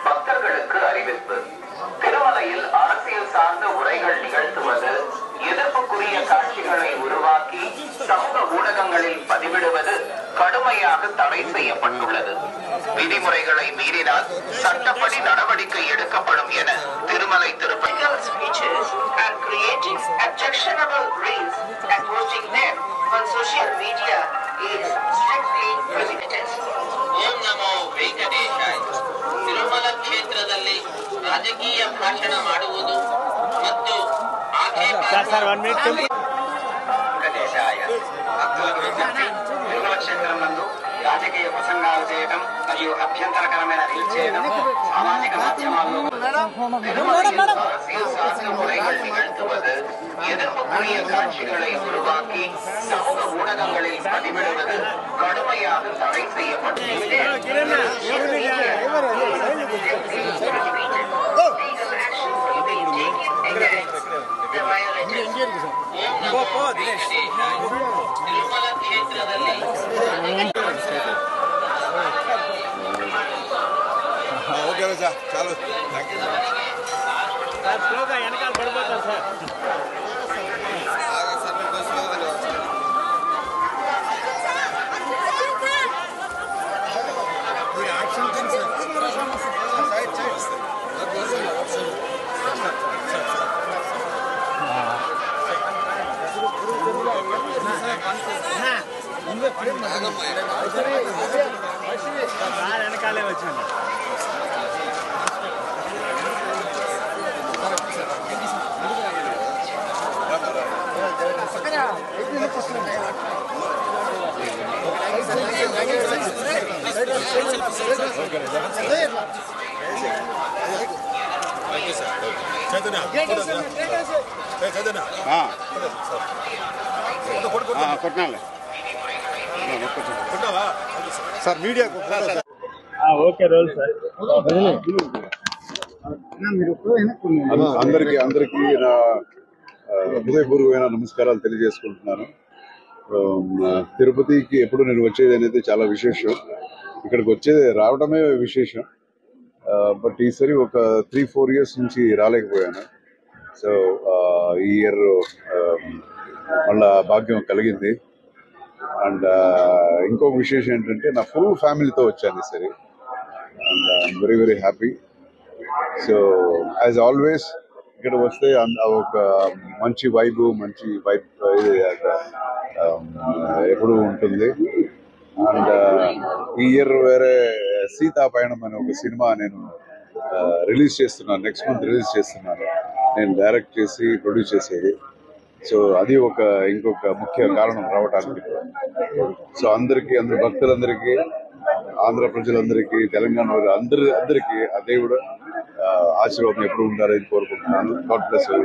பக்தர்களுக்கு அறிவிப்பு. திருமலையில் அரசியல் சார்ந்த உரைகள் நிகழ்த்துவது, எதிர்ப்புக்குரிய காட்சிகளை உருவாக்கி சமூக ஊடகங்களில் பதிவிடுவது கடுமையாக தடை செய்யப்பட்டுள்ளது. விதிமுறைகளை மீறினால் சட்டப்படி நடவடிக்கை எடுக்கப்படும் என திருமலை திருப்பதி ಓಂ ನಮೋ ವೆಂಕಟೇಶಾಯ. ತಿರುಮಲ ಕ್ಷೇತ್ರದಲ್ಲಿ ರಾಜಕೀಯ ಭಾಷಣ ಮಾಡುವುದು ಮತ್ತು ವೆಂಕಟೇಶಾಯ. తిరుమల క్షేత్రం నందు రాజకీయ ప్రసంగాలు చేయడం మరియు అభ్యంతరకరమైన రీల్ చేయడం సామాజిక మాధ్యమాల్లో உரைகள் நிகழ்த்துவது, எதிர்ப்புக்குரிய காட்சிகளை உருவாக்கி சமூக ஊடகங்களில் பதிவிடுவது கடுமையாக தடை செய்யப்பட்டுள்ளது. ತಿರುಮಲ ಕ್ಷೇತ್ರದಲ್ಲಿ ఓకే సార్ చాలు వెనకాల పడిపోతాం సార్. వెనకాలే వచ్చాను. కొట్టినాలే సార్ మీడియాకు ఓకే రోల్ సార్. అందరికీ నా హృదయపూర్వకమైన నమస్కారాలు తెలియజేసుకుంటున్నాను. తిరుపతికి ఎప్పుడు నేను వచ్చేది అనేది చాలా విశేషం. ఇక్కడికి రావడమే విశేషం. బట్ ఈసారి ఒక 3-4 ఇయర్స్ నుంచి రాలేకపోయాను. సో ఈ ఇయర్ మళ్ళా భాగ్యం కలిగింది. అండ్ ఇంకొక విశేషం ఏంటంటే నా ఫుల్ ఫ్యామిలీతో వచ్చాను ఈసారి. And I'm very very happy. So as always ఇక్కడ వస్తే ఒక మంచి వైబ్ ఎప్పుడు ఉంటుంది. అండ్ ఈ ఇయర్ వేరే సీతాపయణం అనే ఒక సినిమా నేను రిలీజ్ చేస్తున్నాను. నెక్స్ట్ మంత్ రిలీజ్ చేస్తున్నాను. నేను డైరెక్ట్ చేసి ప్రొడ్యూస్ చేసేది. సో అది ఇంకొక ముఖ్య కారణం రావడానికి. సో అందరి భక్తులందరికీ, ఆంధ్ర ప్రజలందరికీ, తెలంగాణ అందరికీ ఆ దేవుడు ఆశీర్వాదం ఎప్పుడు ఉండాలని కోరుకుంటున్నాను. God bless you.